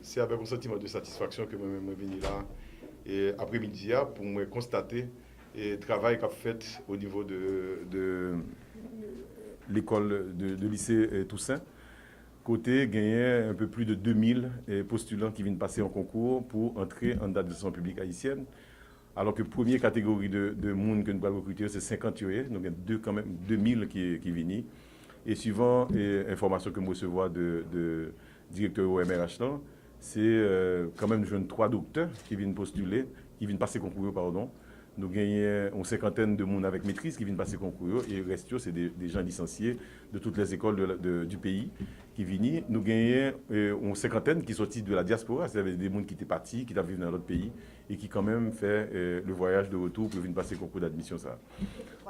c'est avec un sentiment de satisfaction que moi-même je venu là et après-midi pour me constater le travail qu'a fait au niveau de l'école de lycée Toussaint. Côté, gagné un peu plus de 2000 postulants qui viennent passer en concours pour entrer en administration publique haïtienne. Alors que première catégorie de monde que nous allons recruter, c'est 50 yoé. Donc, il y a quand même 2000 qui viennent. Et suivant l'information que je reçois de directeur OMRH, c'est quand même jeune 3 docteurs qui viennent postuler, qui viennent passer concours, pardon. Nous gagnons une cinquantaine de monde avec maîtrise qui viennent passer concours et le reste, c'est des gens licenciés de toutes les écoles du pays qui viennent. Nous gagnons une cinquantaine qui sont sortis de la diaspora, c'est-à-dire des gens qui étaient partis, qui étaient venus dans l'autre pays et qui quand même fait le voyage de retour pour venir passer concours d'admission. Ça.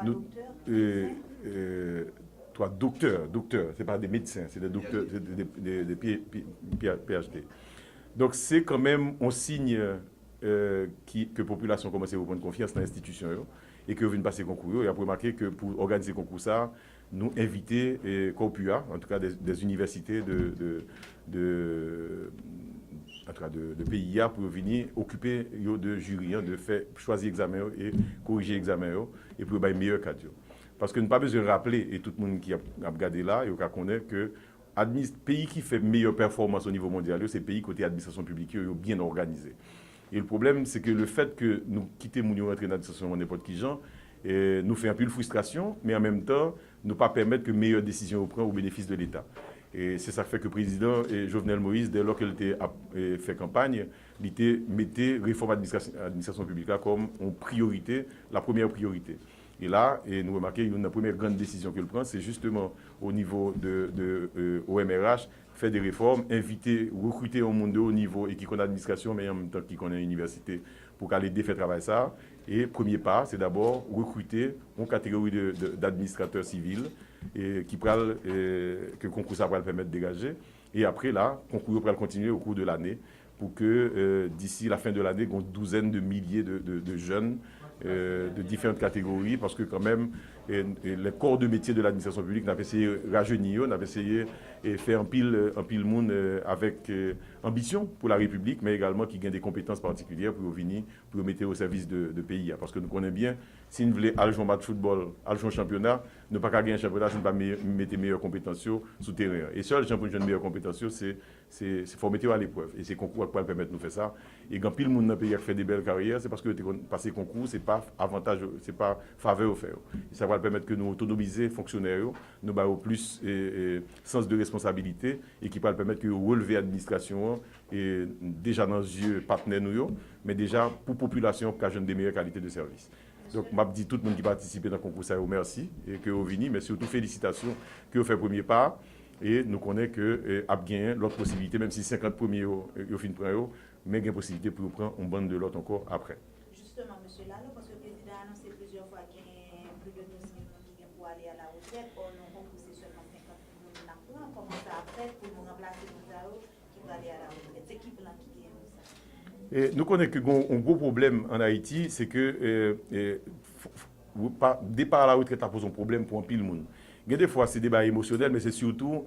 Nous, toi, docteur, ce pas des médecins, c'est des docteurs, des PhD. Donc c'est quand même un signe que la population commence à prendre confiance dans l'institution et que vient passer concours. Et après remarqué que pour organiser concours ça, nous inviter COPUA, en tout cas des universités de PIA pour venir occuper de jury, de faire choisir examen et corriger examen et pour avoir meilleur cadre. Parce que nous n'avons pas besoin de rappeler, et tout le monde qui a regardé là, il a connaître que le pays qui fait meilleure performance au niveau mondial, c'est le pays côté administration publique qui est bien organisé. Et le problème, c'est que le fait que nous quittions mon rentrer dans l'administration n'importe qui gens, nous fait un peu de frustration, mais en même temps, nous pas permettre que meilleures décisions prennent au bénéfice de l'État. Et c'est ça qui fait que le président Jovenel Moïse, dès lors qu'il était fait campagne, il mettait réforme administration publique là comme une priorité, la première priorité. Et là, nous remarquons une première grande décision qu'il prend, c'est justement au niveau de OMRH, faire des réformes, inviter, recruter un monde de haut niveau et qui connaît l'administration, mais en même temps qui connaît l'université, pour qu'elle ait fait travailler ça. Et premier pas, c'est d'abord recruter une catégorie d'administrateurs civils et que le concours ça va permettre de dégager. Et après, là, le concours va continuer au cours de l'année pour que d'ici la fin de l'année, il y ait une douzaine de milliers de jeunes de différentes catégories, parce que quand même, les corps de métier de l'administration publique, on avait essayé de rajeunir, on avait essayé de faire un pile monde avec ambition pour la République, mais également qui gagne des compétences particulières pour venir, pour mettre au service de pays. Parce que nous connaissons bien, si nous voulons aller jouer un match de football, aller jouer un championnat, ne pas gagner un championnat, si nous ne pas mettre meilleures compétences sur le terrain. Et seul, pour jouer meilleures compétences, c'est faut mettre à l'épreuve. Et ces concours qui permettre de nous faire ça. Et quand pile monde dans le pays a fait des belles carrières, c'est parce que passer concours, c'est pas avantage, c'est pas faveur offert. Et ça va permettre que nous autonomiser les fonctionnaires, nous avons plus sens de responsabilité et qui va permettre que relever l'administration et déjà dans les yeux partenaires nous, mais déjà pour la population qui a des meilleures qualités de service. Donc, je dis tout le monde qui participe dans le concours, ça merci et que vous venez, mais surtout félicitations que vous faites premier pas. Et nous connaissons que a bien l'autre possibilité, même si 50 premiers ont fini de prendre, mais il y a une possibilité pour prendre une bande de l'autre encore après. Justement, monsieur Lalo, parce que le président a annoncé plusieurs fois qu'il y a plus de 12 000 qui pour aller à la retraite, or nous repoussé seulement 50 millions de l'emploi. Comment ça a fait pour nous remplacer nos qui vont aller à la retraite? C'est qui plan qui gagne ça? Et nous connaissons qu'un gros problème en Haïti, c'est que départ à la retraite, ça pose un problème pour un pile monde. Il y a des fois, c'est des débats émotionnels, mais c'est surtout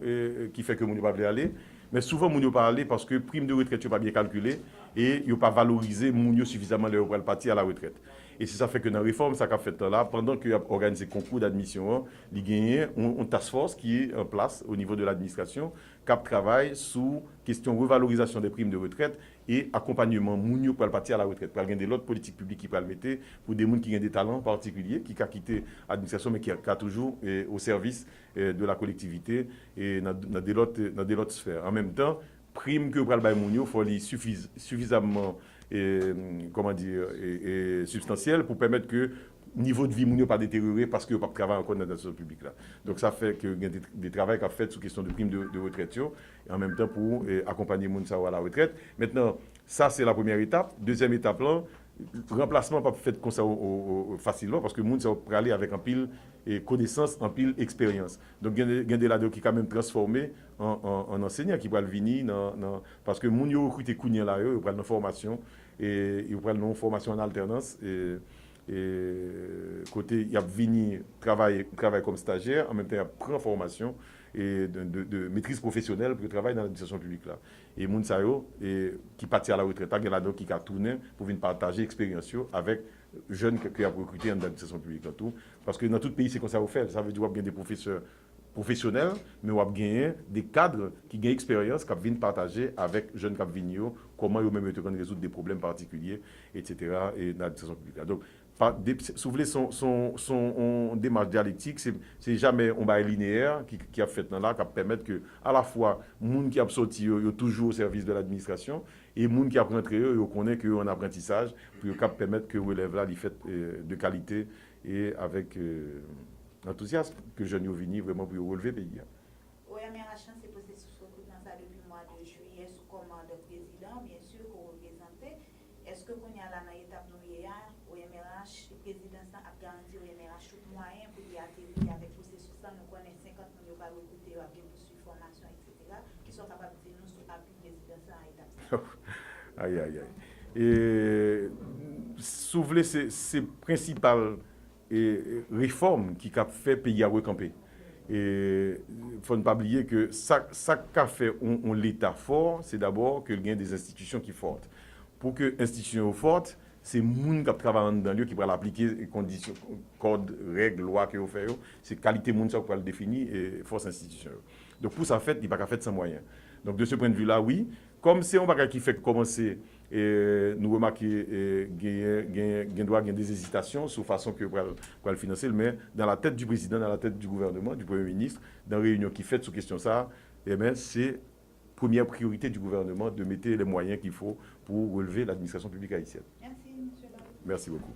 qui fait que les gens ne peuvent pas aller. Mais souvent, les gens ne peuvent pas aller parce que prime de retraite n'est pas bien calculée et ils n'ont pas valorisé les gens suffisamment pour partir à la retraite. Et c'est ça fait que dans la réforme, ça qu'a fait là, pendant qu'il a organisé le concours d'admission, il y a une task force qui est en place au niveau de l'administration, qui travaille sur question de revalorisation des primes de retraite et accompagnement mounio pour partir à la retraite. Pour gagner d'autres politiques publiques qui peuvent le mettre pour des gens qui ont des talents particuliers, qui ont quitté l'administration, mais qui ont toujours au service de la collectivité et dans des autres sphères. En même temps, prime que pour le mounio, il faut les suffisamment substantiel pour permettre que le niveau de vie ne pas détérioré parce qu'il n'y a pas de travail encore dans l'administration publique. Là. Donc ça fait qu'il y a des travaux qui sont faits sur question de primes de retraite et en même temps pour accompagner les gens à la retraite. Maintenant, ça c'est la première étape. Deuxième étape, là, le remplacement pas fait comme ça facilement parce que les gens sont aller avec un pile connaissance, un pile expérience. Donc il y a des là qui sont quand même transformés en enseignants qui vont venir parce que les gens qui ont recruté là, ils prennent une formation et ils prennent une formation en alternance et côté il y a venu travailler comme stagiaire en même temps il y a prend formation et de maîtrise professionnelle pour travailler dans l'administration publique là. Et moun sa yo et qui parti à la retraite, il y a qui a tourné pour venir partager l'expérience avec jeunes qui a recruté dans l'administration publique là tout parce que dans tout pays c'est comme ça vous fait, ça veut dire qu'il y a des professeurs professionnels, mais on a gagné des cadres qui ont expérience, qui viennent partager avec jeunes qui viennent comment ils même résoudre des problèmes particuliers, etc. et dans l'administration publique. Donc, si vous voulez, son démarche dialectique, c'est jamais un bail linéaire qui a fait dans là, qui permet que, à la fois, les gens qui ont sorti, sont toujours au service de l'administration, et les gens qui apprennent, ils connaissent qu'il y a un apprentissage, pour permettre que l'élève là, il fait de qualité et avec enthousiasme que je viens venir vraiment pour relever le pays. OMRH, c'est processus de recrutement ça depuis le mois de juillet sous commande du président, bien sûr, qu'on représentait. Est-ce que qu'on y a là dans l'étape nous hier, OMRH, le président a garanti OMRH tout moyen pour y atterrir avec le processus ça, nous connaissons 50 millions par recruter, avec poursuivre formation, etc., qui sont capables de nous sur l'appui président ça à l'étape ça. Aïe, aïe, aïe. Et si vous voulez, c'est principal et réforme qui a fait pays à recamper. Et il ne faut pas oublier que ça qu'a fait l'État fort, c'est d'abord qu'il y a des institutions qui sont fortes. Pour que l'institution soit forte, c'est les gens qui travaillent dans le lieu qui vont appliquer les conditions, codes, règles, lois que vous faites. C'est la qualité de gens qui va le définir et force institution. Donc pour ça, il n'y a pas fait sans moyens. Donc de ce point de vue-là, oui. Comme c'est un bagage qui fait commencer, nous remarquons qu'il y a des hésitations sur la façon que pour le financer, mais dans la tête du président, dans la tête du gouvernement, du Premier ministre, dans la réunion qui fait sur question ça, c'est la première priorité du gouvernement de mettre les moyens qu'il faut pour relever l'administration publique haïtienne. Merci, M. Barou. Merci beaucoup.